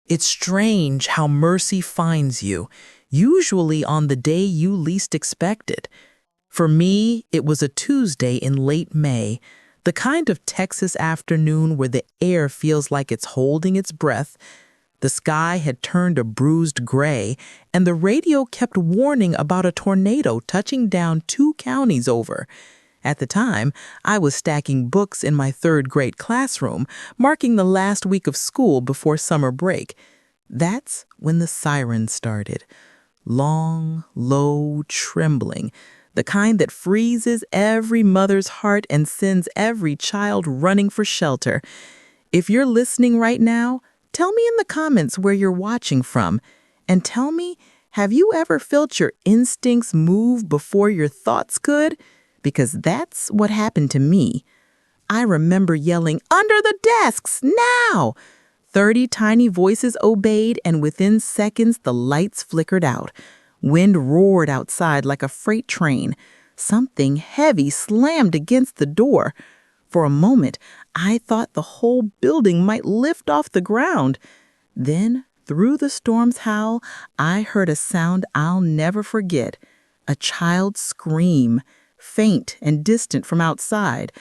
It's strange how mercy finds you, usually on the day you least expect it. For me, it was a Tuesday in late May, the kind of Texas afternoon where the air feels like it's holding its breath. The sky had turned a bruised gray, and the radio kept warning about a tornado touching down 2 counties over. At the time, I was stacking books in my third-grade classroom, marking the last week of school before summer break. That's when the siren started. Long, low, trembling, the kind that freezes every mother's heart and sends every child running for shelter. If you're listening right now, tell me in the comments where you're watching from. And tell me, have you ever felt your instincts move before your thoughts could? Because that's what happened to me. I remember yelling, "Under the desks, now!" 30 tiny voices obeyed, and within seconds the lights flickered out. Wind roared outside like a freight train. Something heavy slammed against the door. For a moment, I thought the whole building might lift off the ground. Then, through the storm's howl, I heard a sound I'll never forget. A child's scream, faint and distant from outside.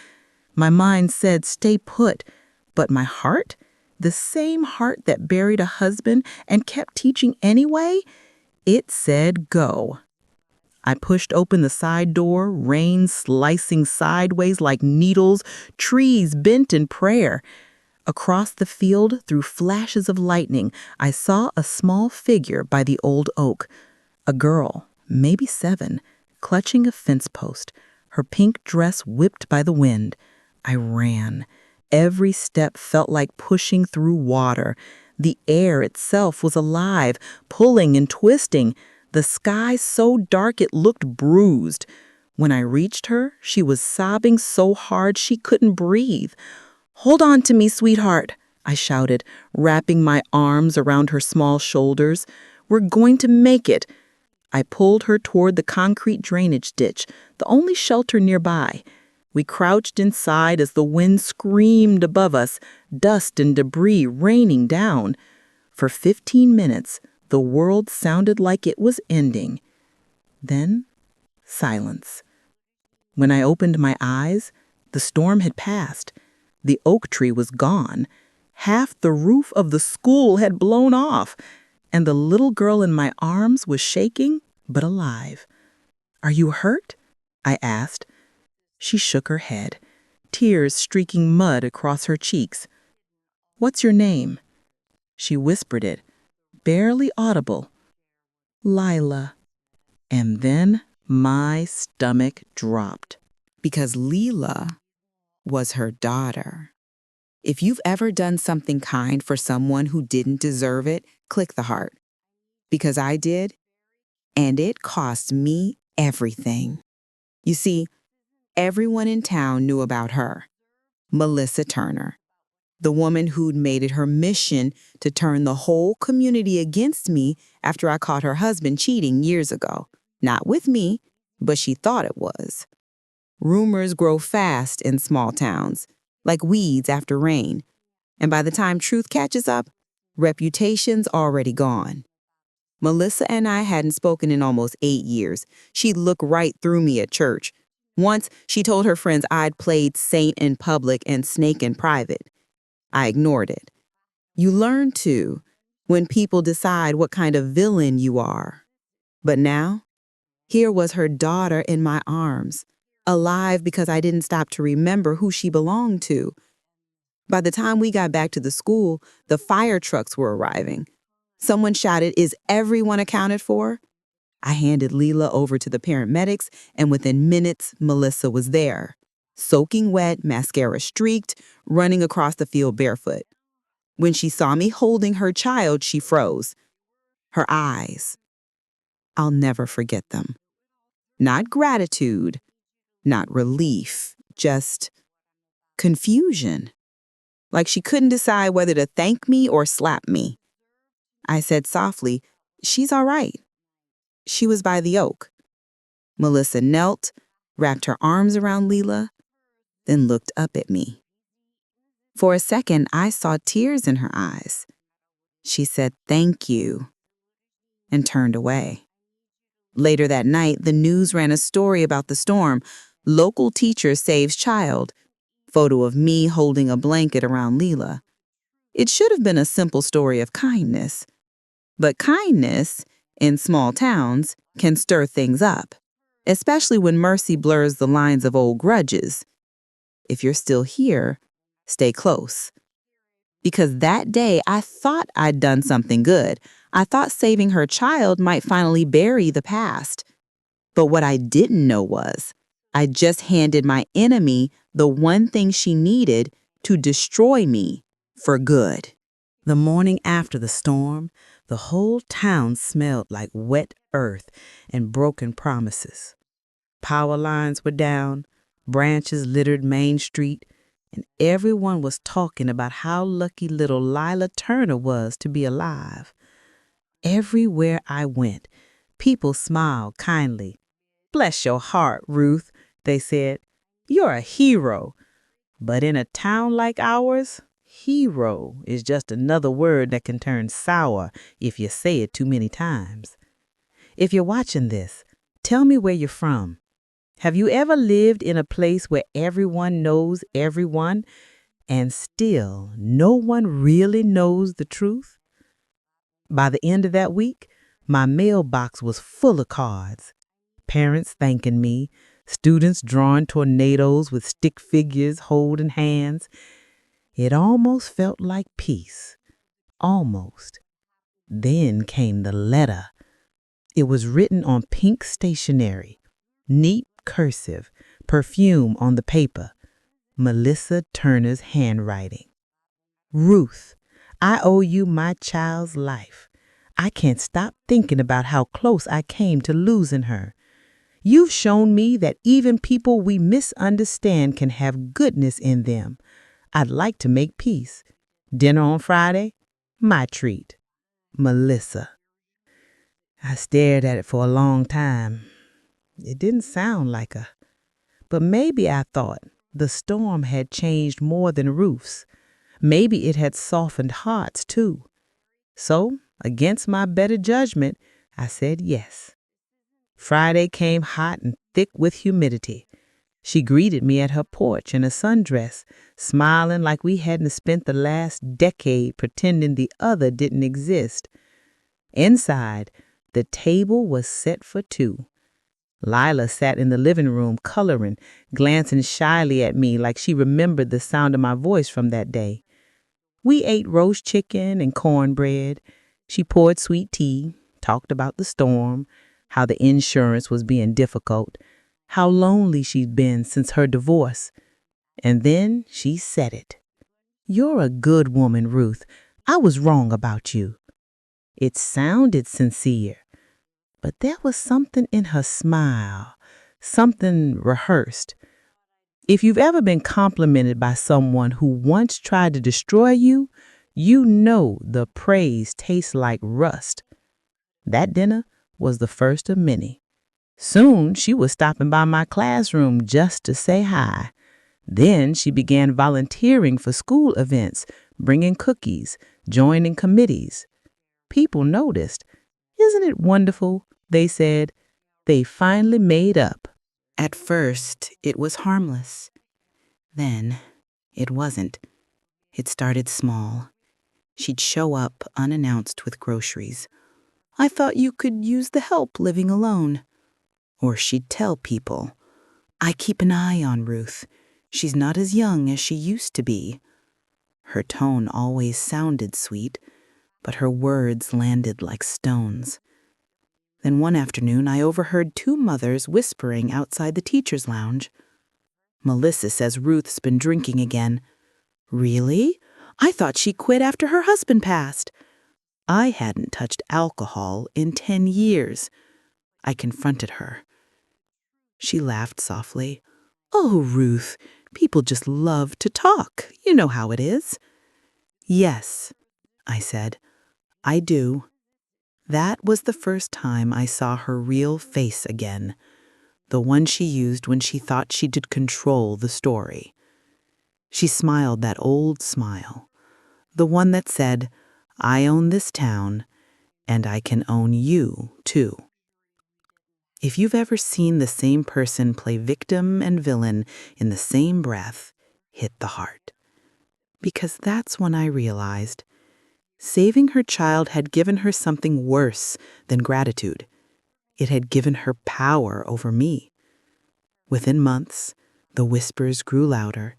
My mind said, "Stay put," but my heart, the same heart that buried a husband and kept teaching anyway, it said, "Go." I pushed open the side door, rain slicing sideways like needles, trees bent in prayer. Across the field, through flashes of lightning, I saw a small figure by the old oak. A girl, maybe 7, clutching a fence post, her pink dress whipped by the wind. I ran. Every step felt like pushing through water. The air itself was alive, pulling and twisting. The sky so dark it looked bruised. When I reached her, she was sobbing so hard she couldn't breathe. "Hold on to me, sweetheart," I shouted, wrapping my arms around her small shoulders. "We're going to make it." I pulled her toward the concrete drainage ditch, the only shelter nearby. We crouched inside as the wind screamed above us, dust and debris raining down. For 15 minutes, the world sounded like it was ending. Then, silence. When I opened my eyes, the storm had passed. The oak tree was gone. Half the roof of the school had blown off, and the little girl in my arms was shaking, but alive. "Are you hurt?" I asked. She shook her head, tears streaking mud across her cheeks. "What's your name?" She whispered it, barely audible. "Lila." And then my stomach dropped. Because Lila was her daughter. If you've ever done something kind for someone who didn't deserve it, click the heart. Because I did, and it cost me everything. You see, everyone in town knew about her, Melissa Turner, the woman who'd made it her mission to turn the whole community against me after I caught her husband cheating years ago. Not with me, but she thought it was. Rumors grow fast in small towns, like weeds after rain. And by the time truth catches up, reputation's already gone. Melissa and I hadn't spoken in almost 8 years. She'd look right through me at church. Once, she told her friends I'd played saint in public and snake in private. I ignored it. You learn to, when people decide what kind of villain you are. But now, here was her daughter in my arms, alive because I didn't stop to remember who she belonged to. By the time we got back to the school, the fire trucks were arriving. Someone shouted, "Is everyone accounted for?" I handed Lila over to the paramedics, and within minutes, Melissa was there. Soaking wet, mascara streaked, running across the field barefoot. When she saw me holding her child, she froze. Her eyes. I'll never forget them. Not gratitude, not relief, just confusion. Like she couldn't decide whether to thank me or slap me. I said softly, "She's all right." She was by the oak. Melissa knelt, wrapped her arms around Lila, then looked up at me. For a second, I saw tears in her eyes. She said thank you and turned away. Later that night, the news ran a story about the storm. Local teacher saves child. Photo of me holding a blanket around Leela. It should have been a simple story of kindness. But kindness, in small towns, can stir things up, especially when mercy blurs the lines of old grudges. If you're still here, stay close. Because that day, I thought I'd done something good. I thought saving her child might finally bury the past. But what I didn't know was, I just handed my enemy the one thing she needed to destroy me for good. The morning after the storm, the whole town smelled like wet earth and broken promises. Power lines were down, branches littered Main Street, and everyone was talking about how lucky little Lila Turner was to be alive. Everywhere I went, people smiled kindly. "Bless your heart, Ruth," they said. "You're a hero." But in a town like ours, hero is just another word that can turn sour if you say it too many times. If you're watching this, tell me where you're from. Have you ever lived in a place where everyone knows everyone and still no one really knows the truth? By the end of that week, my mailbox was full of cards. Parents thanking me, students drawing tornadoes with stick figures holding hands. It almost felt like peace. Almost. Then came the letter. It was written on pink stationery, neat cursive, perfume on the paper, Melissa Turner's handwriting. "Ruth, I owe you my child's life. I can't stop thinking about how close I came to losing her. You've shown me that even people we misunderstand can have goodness in them. I'd like to make peace. Dinner on Friday? My treat. Melissa." I stared at it for a long time. It didn't sound like her. But maybe I thought the storm had changed more than roofs. Maybe it had softened hearts too. So, against my better judgment, I said yes. Friday came hot and thick with humidity. She greeted me at her porch in a sundress, smiling like we hadn't spent the last decade pretending the other didn't exist. Inside, the table was set for two. Lila sat in the living room coloring, glancing shyly at me like she remembered the sound of my voice from that day. We ate roast chicken and cornbread. She poured sweet tea, talked about the storm, how the insurance was being difficult, how lonely she'd been since her divorce. And then she said it. "You're a good woman, Ruth. I was wrong about you." It sounded sincere, but there was something in her smile, something rehearsed. If you've ever been complimented by someone who once tried to destroy you, you know the praise tastes like rust. That dinner was the first of many. Soon she was stopping by my classroom just to say hi. Then she began volunteering for school events, bringing cookies, joining committees. People noticed. "Isn't it wonderful?" they said. They finally made up. At first, it was harmless. Then, it wasn't. It started small. She'd show up unannounced with groceries. "I thought you could use the help living alone." Or she'd tell people, "I keep an eye on Ruth. She's not as young as she used to be." Her tone always sounded sweet, but her words landed like stones. Then one afternoon, I overheard two mothers whispering outside the teacher's lounge. "Melissa says Ruth's been drinking again." "Really? I thought she quit after her husband passed." I hadn't touched alcohol in 10 years. I confronted her. She laughed softly. "Oh, Ruth, people just love to talk. You know how it is." "Yes," I said, "I do." That was the first time I saw her real face again, the one she used when she thought she could control the story. She smiled that old smile, the one that said, I own this town, and I can own you, too. If you've ever seen the same person play victim and villain in the same breath, hit the heart. Because that's when I realized saving her child had given her something worse than gratitude. It had given her power over me. Within months, the whispers grew louder.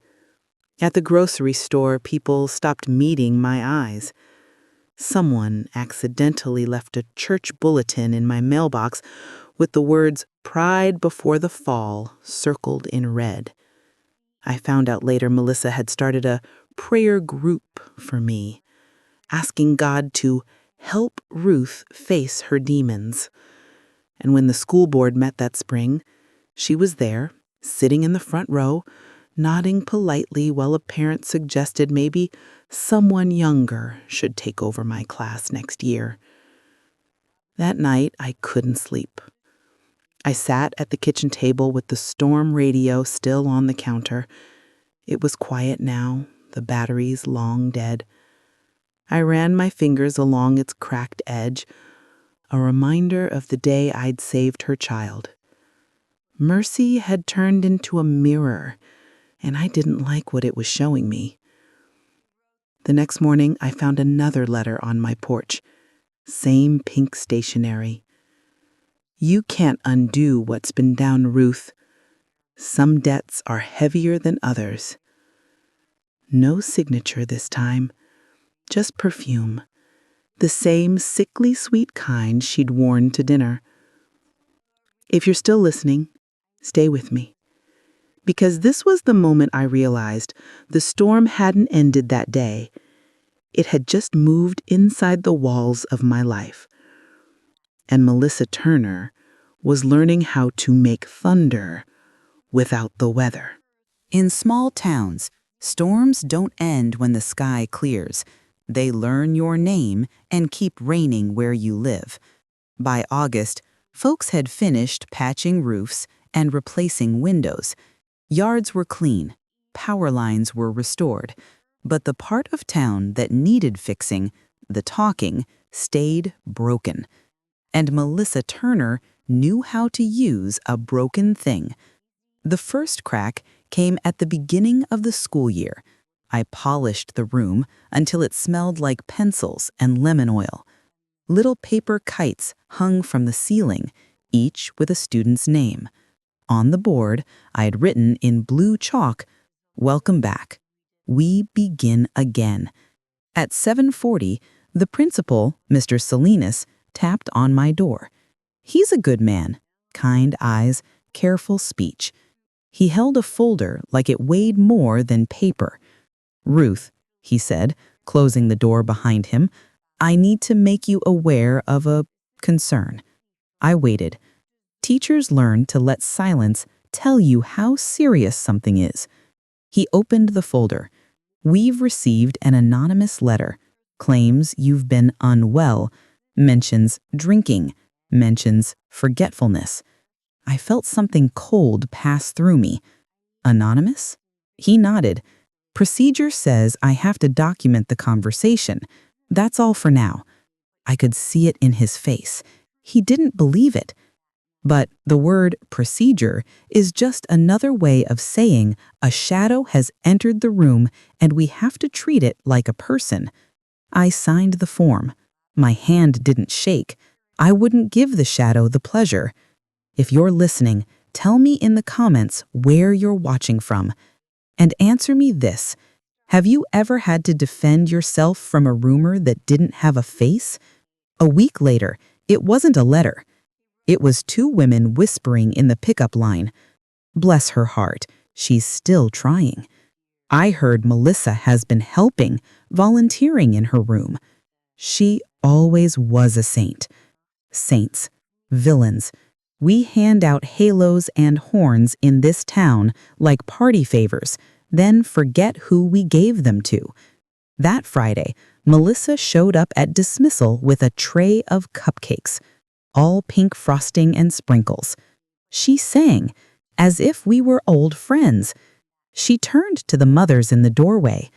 At the grocery store, people stopped meeting my eyes. Someone accidentally left a church bulletin in my mailbox with the words "Pride Before the Fall" circled in red. I found out later Melissa had started a prayer group for me, asking God to help Ruth face her demons. And when the school board met that spring, she was there, sitting in the front row, nodding politely while a parent suggested maybe someone younger should take over my class next year. That night, I couldn't sleep. I sat at the kitchen table with the storm radio still on the counter. It was quiet now, the batteries long dead. I ran my fingers along its cracked edge, a reminder of the day I'd saved her child. Mercy had turned into a mirror, and I didn't like what it was showing me. The next morning, I found another letter on my porch. Same pink stationery. You can't undo what's been done, Ruth. Some debts are heavier than others. No signature this time, just perfume. The same sickly sweet kind she'd worn to dinner. If you're still listening, stay with me. Because this was the moment I realized the storm hadn't ended that day. It had just moved inside the walls of my life. And Melissa Turner was learning how to make thunder without the weather. In small towns, storms don't end when the sky clears. They learn your name and keep raining where you live. By August, folks had finished patching roofs and replacing windows. Yards were clean, power lines were restored, but the part of town that needed fixing, the talking, stayed broken. And Melissa Turner knew how to use a broken thing. The first crack came at the beginning of the school year. I polished the room until it smelled like pencils and lemon oil. Little paper kites hung from the ceiling, each with a student's name. On the board, I had written in blue chalk, "Welcome back. We begin again." At 7:40, the principal, Mr. Salinas, tapped on my door. He's a good man, kind eyes, careful speech. He held a folder like it weighed more than paper. "Ruth," he said, closing the door behind him, "I need to make you aware of a concern." I waited. Teachers learn to let silence tell you how serious something is. He opened the folder. "We've received an anonymous letter. Claims you've been unwell. Mentions drinking. Mentions forgetfulness." I felt something cold pass through me. "Anonymous?" He nodded. "Procedure says I have to document the conversation. That's all for now." I could see it in his face. He didn't believe it. But the word procedure is just another way of saying a shadow has entered the room and we have to treat it like a person. I signed the form. My hand didn't shake. I wouldn't give the shadow the pleasure. If you're listening, tell me in the comments where you're watching from. And answer me this. Have you ever had to defend yourself from a rumor that didn't have a face? A week later, it wasn't a letter. It was two women whispering in the pickup line. Bless her heart, she's still trying. I heard Melissa has been helping, volunteering in her room. She always was a saint. Saints, villains. We hand out halos and horns in this town like party favors, then forget who we gave them to. That Friday, Melissa showed up at dismissal with a tray of cupcakes, all pink frosting and sprinkles. She sang, as if we were old friends. She turned to the mothers in the doorway.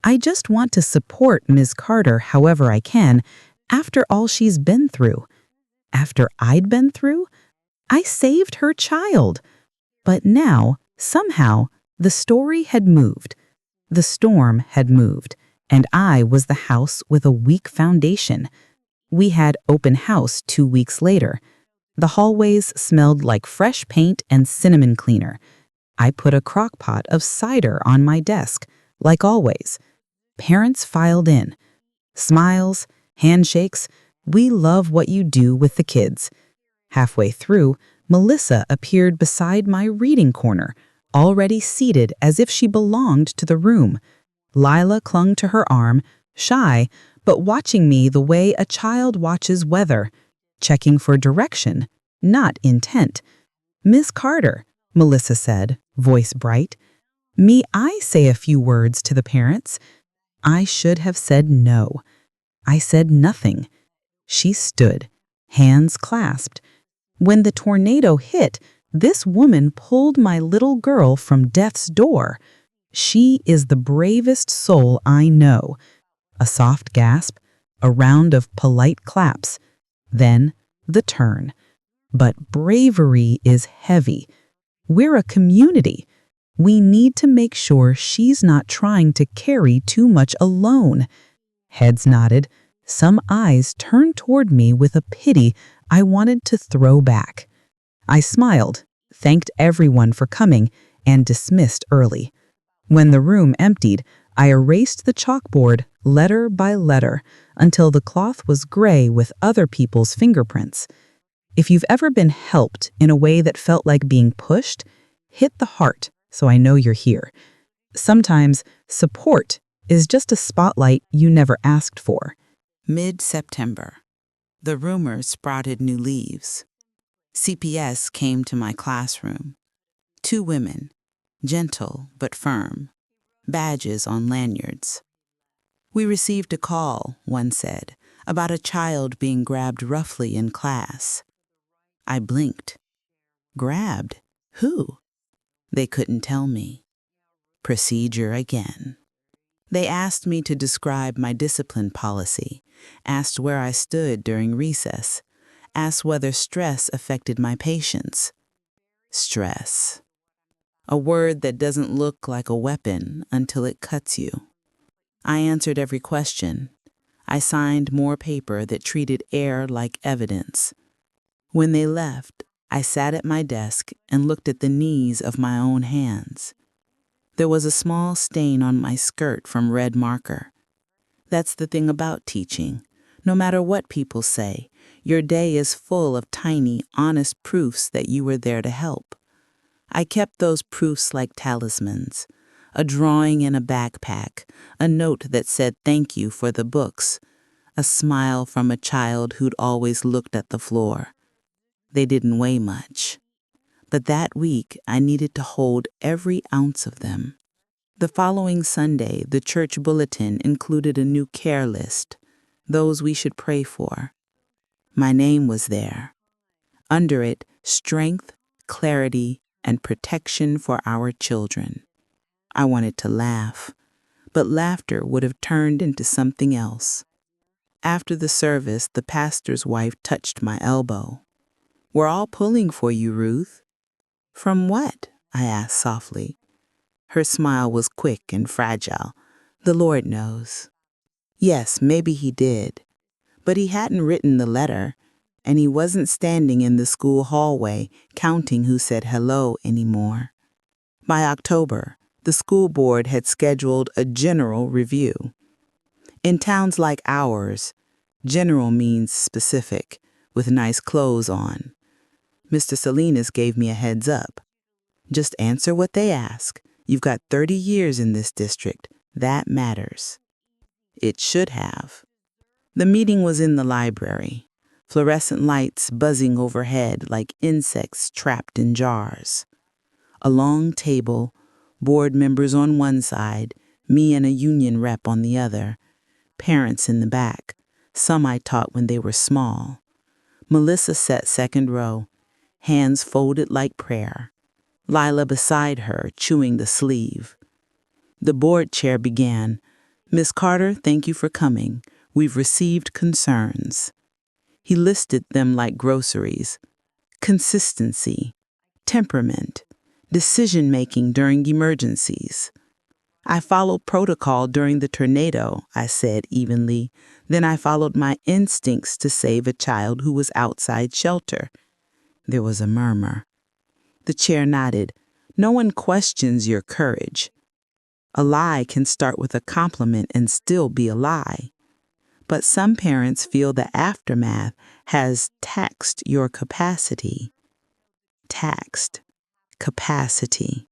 I just want to support Ms. Carter however I can after all she's been through. After I'd been through? I saved her child. But now, somehow, the story had moved. The storm had moved, and I was the house with a weak foundation. We had open house 2 weeks later. The hallways smelled like fresh paint and cinnamon cleaner. I put a crock pot of cider on my desk, like always. Parents filed in. Smiles, handshakes, we love what you do with the kids. Halfway through, Melissa appeared beside my reading corner, already seated as if she belonged to the room. Lila clung to her arm, shy, but watching me the way a child watches weather, checking for direction, not intent. "Miss Carter," Melissa said, voice bright, "may I say a few words to the parents?" I should have said no. I said nothing. She stood, hands clasped. When the tornado hit, this woman pulled my little girl from death's door. She is the bravest soul I know. A soft gasp, a round of polite claps, then the turn. But bravery is heavy. We're a community. We need to make sure she's not trying to carry too much alone. Heads nodded. Some eyes turned toward me with a pity I wanted to throw back. I smiled, thanked everyone for coming, and dismissed early. When the room emptied, I erased the chalkboard letter by letter until the cloth was gray with other people's fingerprints. If you've ever been helped in a way that felt like being pushed, hit the heart so I know you're here. Sometimes support is just a spotlight you never asked for. Mid-September. The rumors sprouted new leaves. CPS came to my classroom. 2 women, gentle but firm, badges on lanyards. "We received a call," one said, "about a child being grabbed roughly in class." I blinked. Grabbed? Who? They couldn't tell me. Procedure again. They asked me to describe my discipline policy, asked where I stood during recess, asked whether stress affected my patients. Stress. A word that doesn't look like a weapon until it cuts you. I answered every question. I signed more paper that treated air like evidence. When they left, I sat at my desk and looked at the knees of my own hands. There was a small stain on my skirt from red marker. That's the thing about teaching. No matter what people say, your day is full of tiny, honest proofs that you were there to help. I kept those proofs like talismans. A drawing in a backpack, a note that said thank you for the books, a smile from a child who'd always looked at the floor. They didn't weigh much. But that week, I needed to hold every ounce of them. The following Sunday, the church bulletin included a new care list, those we should pray for. My name was there. Under it, strength, clarity, and protection for our children. I wanted to laugh, but laughter would have turned into something else. After the service, the pastor's wife touched my elbow. "We're all pulling for you, Ruth." "From what?" I asked softly. Her smile was quick and fragile. "The Lord knows." Yes, maybe he did. But he hadn't written the letter, and he wasn't standing in the school hallway counting who said hello anymore. By October, the school board had scheduled a general review. In towns like ours, general means specific, with nice clothes on. Mr. Salinas gave me a heads up. Just answer what they ask. You've got 30 years in this district. That matters. It should have. The meeting was in the library, fluorescent lights buzzing overhead like insects trapped in jars. A long table, board members on one side, me and a union rep on the other, parents in the back, some I taught when they were small. Melissa sat second row, hands folded like prayer. Lila beside her, chewing the sleeve. The board chair began, Miss Carter, thank you for coming. We've received concerns. He listed them like groceries. Consistency, temperament, decision-making during emergencies. I followed protocol during the tornado, I said evenly. Then I followed my instincts to save a child who was outside shelter. There was a murmur. The chair nodded. No one questions your courage. A lie can start with a compliment and still be a lie. But some parents feel the aftermath has taxed your capacity. Taxed. Capacity.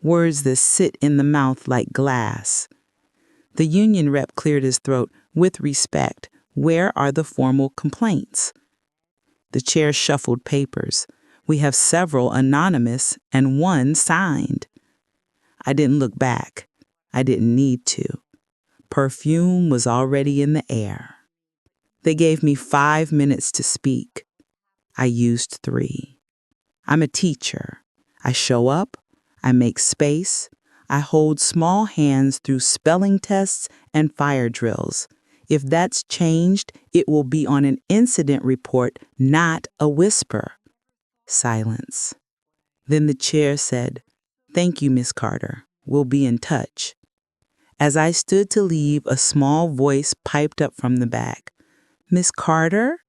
Words that sit in the mouth like glass. The union rep cleared his throat. With respect, where are the formal complaints? The chair shuffled papers. We have several anonymous and one signed. I didn't look back. I didn't need to. Perfume was already in the air. They gave me 5 minutes to speak. I used 3. I'm a teacher. I show up. I make space. I hold small hands through spelling tests and fire drills. If that's changed, it will be on an incident report, not a whisper. Silence. Then the chair said, "Thank you, Miss Carter. We'll be in touch." As I stood to leave, a small voice piped up from the back. "Miss Carter?"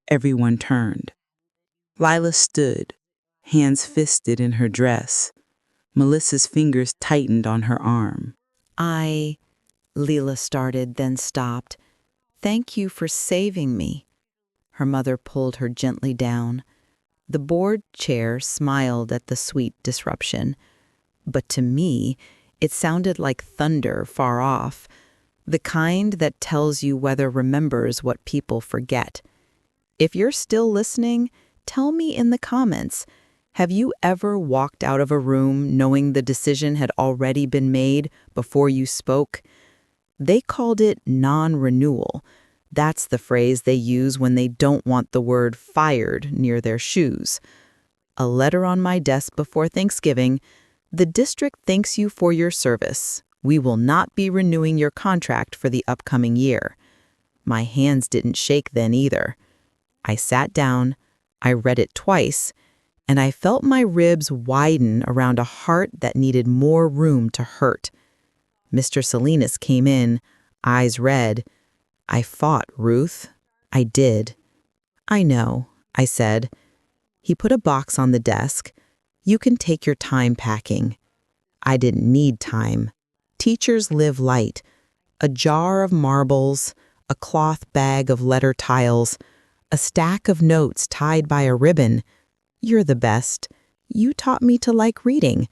Everyone turned. Lila stood, hands fisted in her dress. Melissa's fingers tightened on her arm. Leela started, then stopped. "Thank you for saving me." Her mother pulled her gently down. The board chair smiled at the sweet disruption. But to me, it sounded like thunder far off, the kind that tells you weather remembers what people forget. If you're still listening, tell me in the comments, have you ever walked out of a room knowing the decision had already been made before you spoke? They called it non-renewal. That's the phrase they use when they don't want the word fired near their shoes. A letter on my desk before Thanksgiving. The district thanks you for your service. We will not be renewing your contract for the upcoming year. My hands didn't shake then either. I sat down, I read it twice, and I felt my ribs widen around a heart that needed more room to hurt. Mr. Salinas came in, eyes red. "I fought, Ruth. I did." "I know," I said. He put a box on the desk. "You can take your time packing." I didn't need time. Teachers live light. A jar of marbles, a cloth bag of letter tiles, a stack of notes tied by a ribbon. You're the best. You taught me to like reading.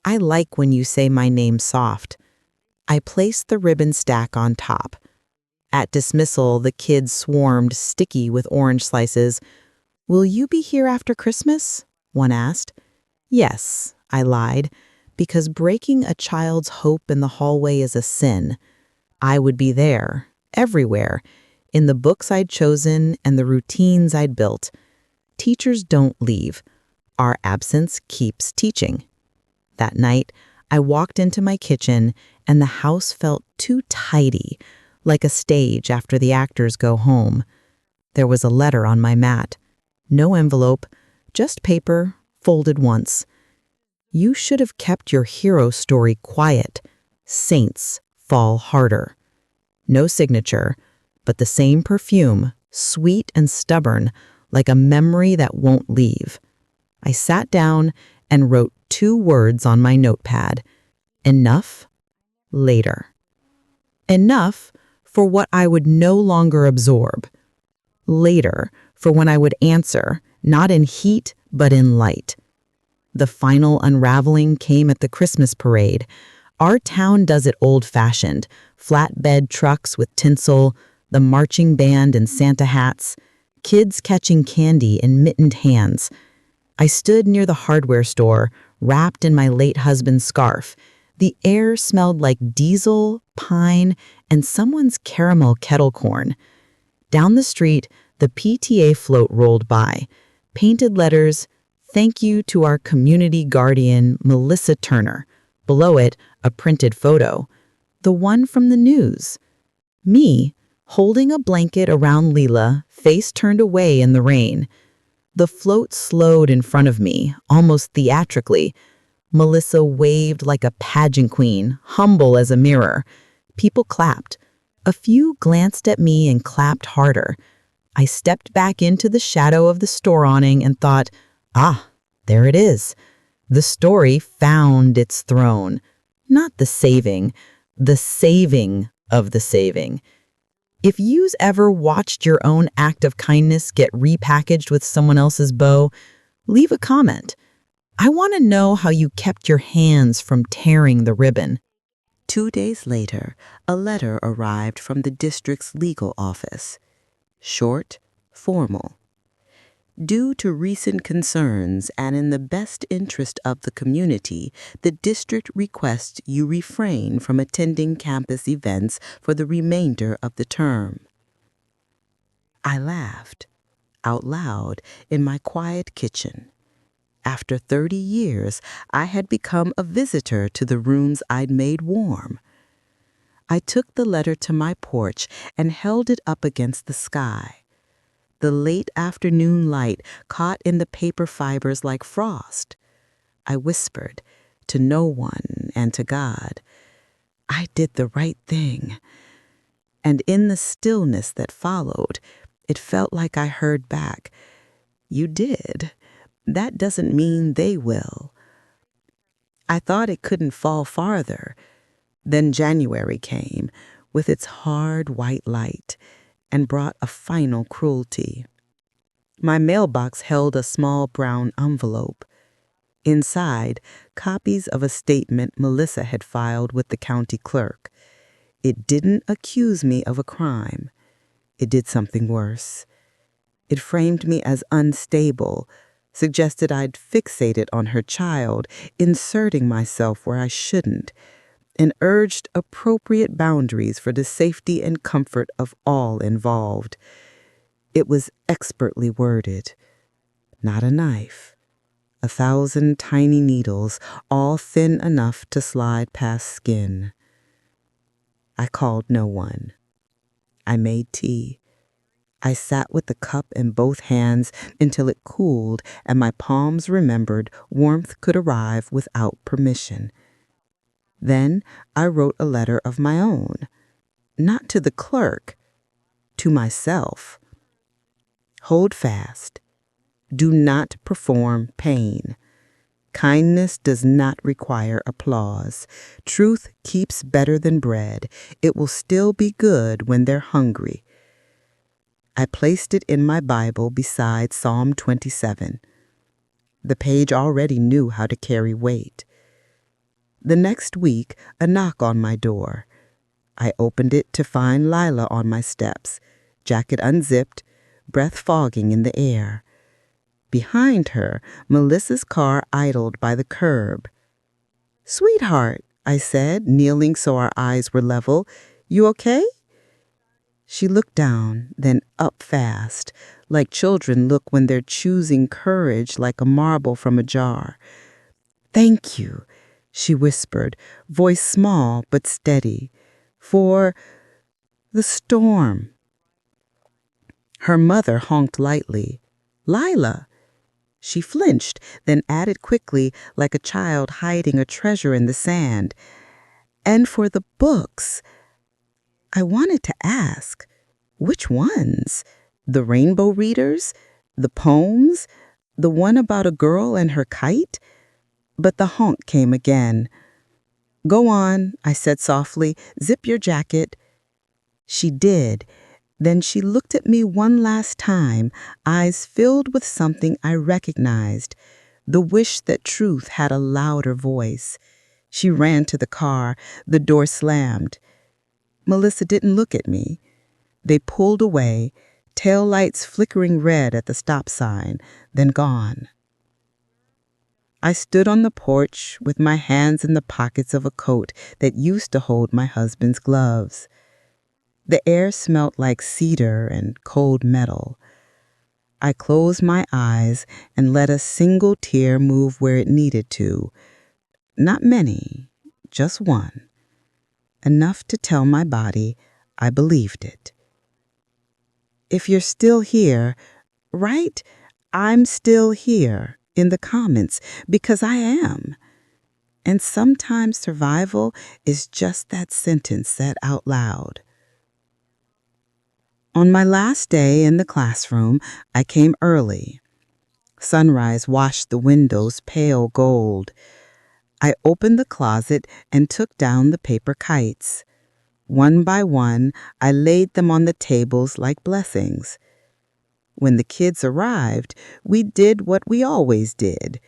I like when you say my name soft. I placed the ribbon stack on top. At dismissal, the kids swarmed, sticky with orange slices. "Will you be here after Christmas?" one asked. "Yes," I lied, because breaking a child's hope in the hallway is a sin. I would be there, everywhere, in the books I'd chosen and the routines I'd built. Teachers don't leave. Our absence keeps teaching. That night, I walked into my kitchen, and the house felt too tidy, like a stage after the actors go home. There was a letter on my mat. No envelope, just paper, folded once. "You should have kept your hero story quiet. Saints fall harder." No signature, but the same perfume, sweet and stubborn, like a memory that won't leave. I sat down and wrote 2 words on my notepad. Enough, later. Enough for what I would no longer absorb. Later for when I would answer, not in heat, but in light. The final unraveling came at the Christmas parade. Our town does it old-fashioned, flatbed trucks with tinsel, the marching band and Santa hats, kids catching candy in mittened hands. I stood near the hardware store, wrapped in my late husband's scarf. The air smelled like diesel, pine, and someone's caramel kettle corn. Down the street, the PTA float rolled by. Painted letters, "Thank you to our community guardian, Melissa Turner." Below it, a printed photo. The one from the news. Me, holding a blanket around Leela, face turned away in the rain. The float slowed in front of me, almost theatrically. Melissa waved like a pageant queen, humble as a mirror. People clapped. A few glanced at me and clapped harder. I stepped back into the shadow of the store awning and thought, there it is. The story found its throne. Not the saving of the saving. If you've ever watched your own act of kindness get repackaged with someone else's bow, leave a comment. I want to know how you kept your hands from tearing the ribbon. 2 days later, a letter arrived from the district's legal office. Short, formal. Due to recent concerns and in the best interest of the community, the district requests you refrain from attending campus events for the remainder of the term. I laughed, out loud, in my quiet kitchen. After 30 years, I had become a visitor to the rooms I'd made warm. I took the letter to my porch and held it up against the sky. The late afternoon light caught in the paper fibers like frost. I whispered, to no one and to God, I did the right thing. And in the stillness that followed, it felt like I heard back, you did. That doesn't mean they will. I thought it couldn't fall farther. Then January came, with its hard white light, and brought a final cruelty. My mailbox held a small brown envelope. Inside, copies of a statement Melissa had filed with the county clerk. It didn't accuse me of a crime. It did something worse. It framed me as unstable, suggested I'd fixated on her child, inserting myself where I shouldn't, and urged appropriate boundaries for the safety and comfort of all involved. It was expertly worded. Not a knife. 1,000 tiny needles, all thin enough to slide past skin. I called no one. I made tea. I sat with the cup in both hands until it cooled and my palms remembered warmth could arrive without permission. Then I wrote a letter of my own, not to the clerk, to myself. Hold fast. Do not perform pain. Kindness does not require applause. Truth keeps better than bread. It will still be good when they're hungry. I placed it in my Bible beside Psalm 27. The page already knew how to carry weight. The next week, a knock on my door. I opened it to find Lila on my steps, jacket unzipped, breath fogging in the air. Behind her, Melissa's car idled by the curb. "Sweetheart," I said, kneeling so our eyes were level, "you okay?" She looked down, then up fast, like children look when they're choosing courage like a marble from a jar. "Thank you," she whispered, voice small but steady, "for the storm." Her mother honked lightly, "Lila." She flinched, then added quickly, like a child hiding a treasure in the sand, "And for the books." I wanted to ask, which ones? The rainbow readers? The poems? The one about a girl and her kite? But the honk came again. "Go on," I said softly. "Zip your jacket." She did. Then she looked at me one last time, eyes filled with something I recognized, the wish that truth had a louder voice. She ran to the car. The door slammed. Melissa didn't look at me. They pulled away, tail lights flickering red at the stop sign, then gone. I stood on the porch with my hands in the pockets of a coat that used to hold my husband's gloves. The air smelt like cedar and cold metal. I closed my eyes and let a single tear move where it needed to. Not many, just one. enough to tell my body I believed it. If you're still here, write, "I'm still here" in the comments, because I am. And sometimes survival is just that sentence said out loud. On my last day in the classroom, I came early. Sunrise washed the windows pale gold. I opened the closet and took down the paper kites. One by one, I laid them on the tables like blessings. When the kids arrived, we did what we always did: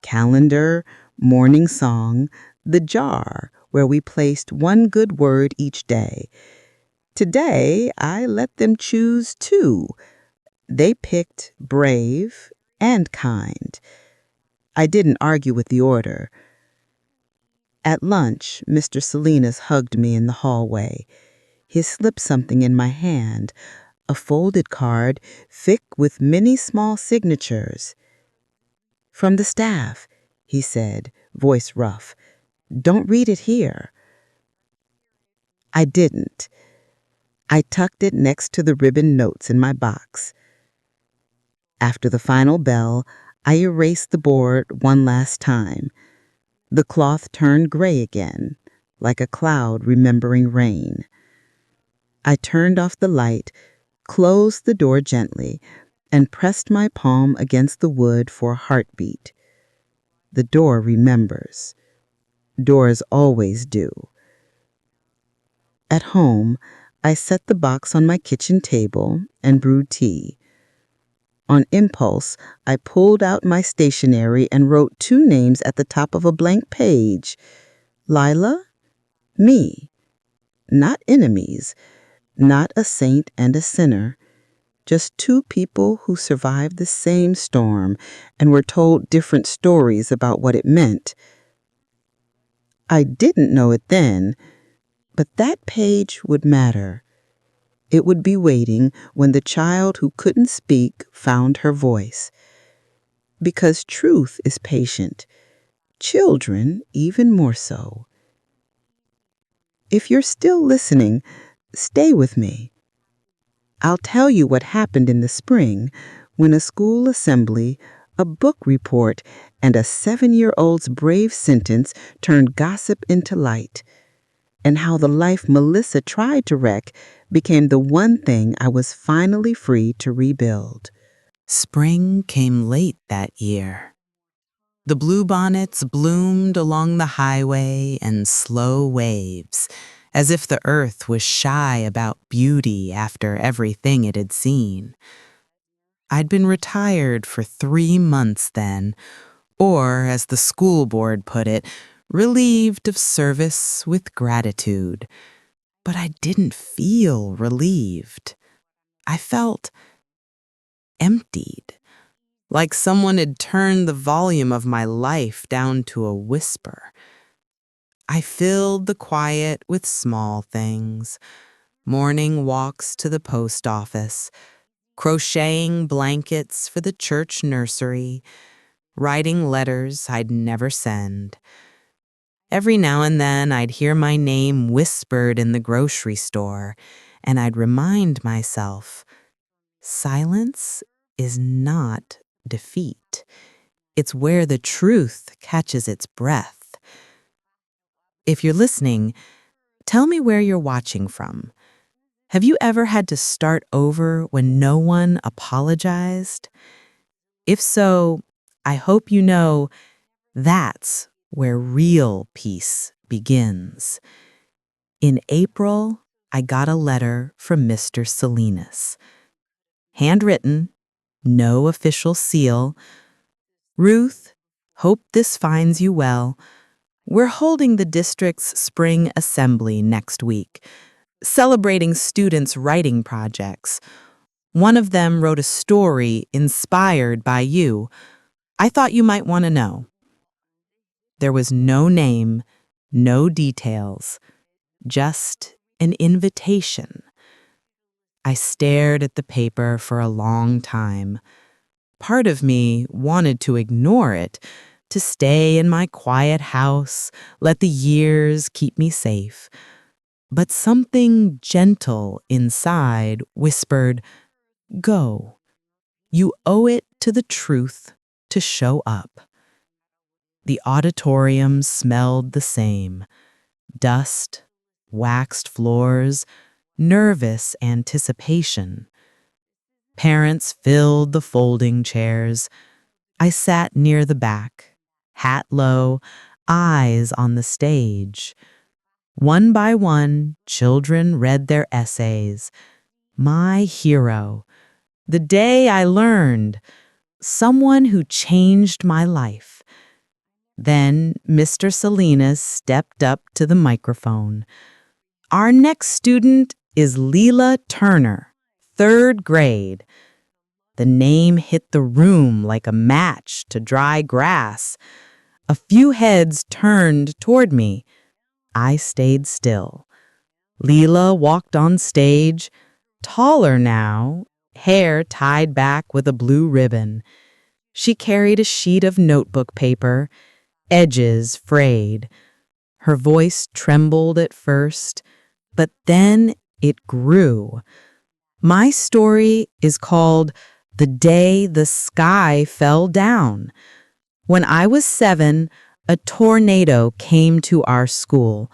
calendar, morning song, the jar where we placed one good word each day. Today, I let them choose two. They picked brave and kind. I didn't argue with the order. At lunch, Mr. Salinas hugged me in the hallway. He slipped something in my hand, a folded card thick with many small signatures. "From the staff," he said, voice rough. "Don't read it here." I didn't. I tucked it next to the ribbon notes in my box. After the final bell, I erased the board one last time. The cloth turned gray again, like a cloud remembering rain. I turned off the light, closed the door gently, and pressed my palm against the wood for a heartbeat. The door remembers. Doors always do. At home, I set the box on my kitchen table and brewed tea. On impulse, I pulled out my stationery and wrote two names at the top of a blank page. Lila, me. Not enemies, not a saint and a sinner. Just two people who survived the same storm and were told different stories about what it meant. I didn't know it then, but that page would matter. It would be waiting when the child who couldn't speak found her voice. Because truth is patient. Children even more so. If you're still listening, stay with me. I'll tell you what happened in the spring when a school assembly, a book report, and a 7-year-old's brave sentence turned gossip into light, and how the life Melissa tried to wreck became the one thing I was finally free to rebuild. Spring came late that year. The bluebonnets bloomed along the highway in slow waves, as if the earth was shy about beauty after everything it had seen. I'd been retired for 3 months then, or, as the school board put it, relieved of service with gratitude. But I didn't feel relieved. I felt emptied, like someone had turned the volume of my life down to a whisper. I filled the quiet with small things: morning walks to the post office, crocheting blankets for the church nursery, writing letters I'd never send. Every now and then I'd hear my name whispered in the grocery store, and I'd remind myself, silence is not defeat. It's where the truth catches its breath. If you're listening, tell me where you're watching from. Have you ever had to start over when no one apologized? If so, I hope you know that's where real peace begins. In April, I got a letter from Mr. Salinas. Handwritten, no official seal. "Ruth, hope this finds you well. We're holding the district's spring assembly next week, celebrating students' writing projects. One of them wrote a story inspired by you. I thought you might want to know." There was no name, no details, just an invitation. I stared at the paper for a long time. Part of me wanted to ignore it, to stay in my quiet house, let the years keep me safe. but something gentle inside whispered, "Go. You owe it to the truth to show up." The auditorium smelled the same: dust, waxed floors, nervous anticipation. Parents filled the folding chairs. I sat near the back, hat low, eyes on the stage. One by one, children read their essays. My hero, the day I learned, someone who changed my life. Then Mr. Salinas stepped up to the microphone. "Our next student is Leela Turner, 3rd grade." The name hit the room like a match to dry grass. A few heads turned toward me. I stayed still. Leela walked on stage, taller now, hair tied back with a blue ribbon. She carried a sheet of notebook paper, edges frayed. Her voice trembled at first, but then it grew. My story is called "The Day the Sky Fell Down." When I was 7, a tornado came to our school.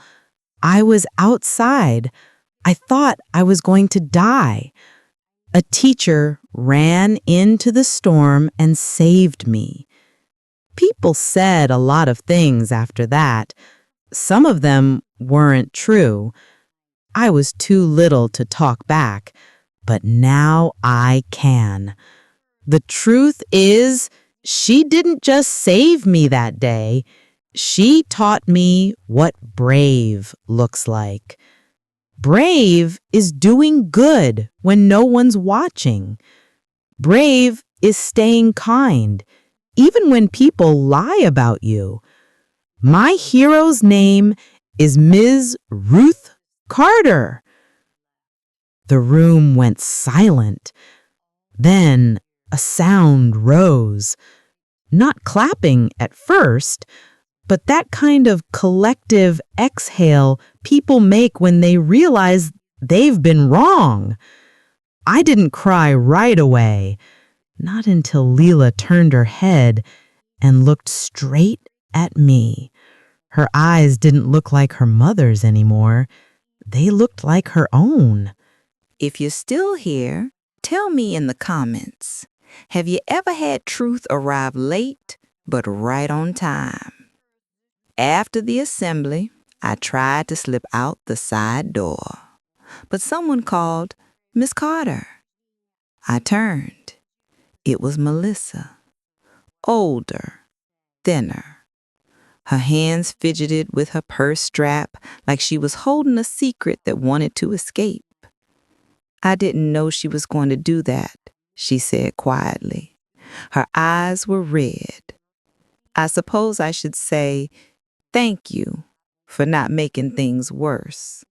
I was outside. I thought I was going to die. A teacher ran into the storm and saved me. People said a lot of things after that. Some of them weren't true. I was too little to talk back, but now I can. The truth is, she didn't just save me that day. She taught me what brave looks like. Brave is doing good when no one's watching. Brave is staying kind, even when people lie about you. My hero's name is Ms. Ruth Carter. The room went silent. Then a sound rose. Not clapping at first, but that kind of collective exhale people make when they realize they've been wrong. I didn't cry right away, not until Leela turned her head and looked straight at me. Her eyes didn't look like her mother's anymore. They looked like her own. If you're still here, tell me in the comments. Have you ever had truth arrive late, but right on time? After the assembly, I tried to slip out the side door, but someone called, "Miss Carter." I turned. It was Melissa, older, thinner. Her hands fidgeted with her purse strap like she was holding a secret that wanted to escape. "I didn't know she was going to do that," she said quietly. Her eyes were red. "I suppose I should say thank you for not making things worse."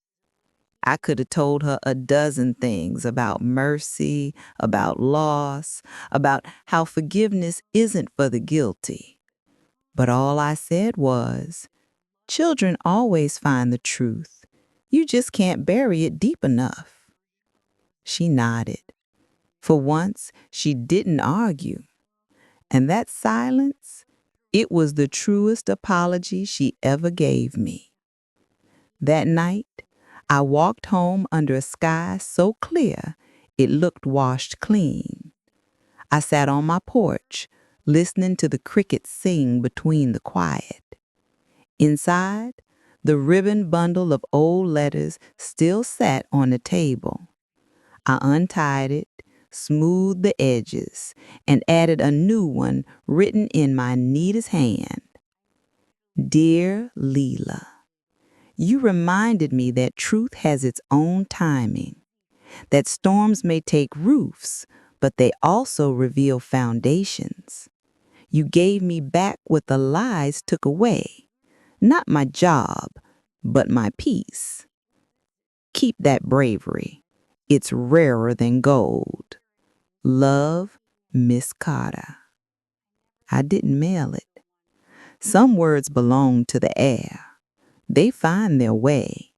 I could have told her a dozen things about mercy, about loss, about how forgiveness isn't for the guilty. But all I said was, children always find the truth. You just can't bury it deep enough. She nodded. For once, she didn't argue. And that silence, it was the truest apology she ever gave me. That night, I walked home under a sky so clear it looked washed clean. I sat on my porch, listening to the crickets sing between the quiet. Inside, the ribbon bundle of old letters still sat on the table. I untied it, smoothed the edges, and added a new one written in my neatest hand. Dear Leela, you reminded me that truth has its own timing, that storms may take roofs, but they also reveal foundations. You gave me back what the lies took away, not my job, but my peace. Keep that bravery. It's rarer than gold. Love, Miss Carter. I didn't mail it. Some words belong to the air. They find their way.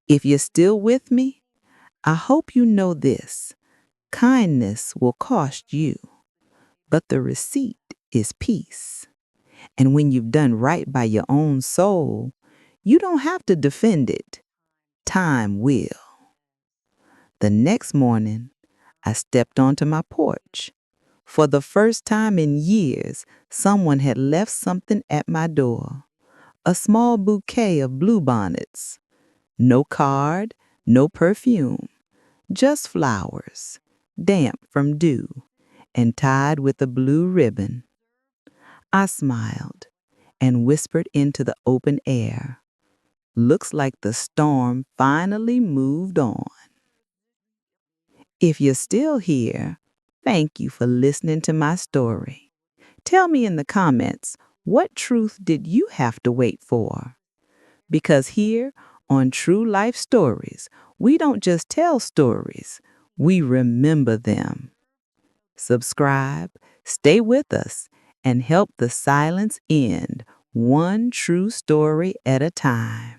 If you're still with me, I hope you know this. Kindness will cost you, but the receipt is peace. And when you've done right by your own soul, you don't have to defend it. Time will. The next morning, I stepped onto my porch. For the first time in years, someone had left something at my door. A small bouquet of bluebonnets. No card, no perfume, just flowers, damp from dew, and tied with a blue ribbon. I smiled and whispered into the open air. Looks like the storm finally moved on. If you're still here, thank you for listening to my story. Tell me in the comments, what truth did you have to wait for? Because here on True Life Stories, we don't just tell stories, we remember them. Subscribe, stay with us, and help the silence end one true story at a time.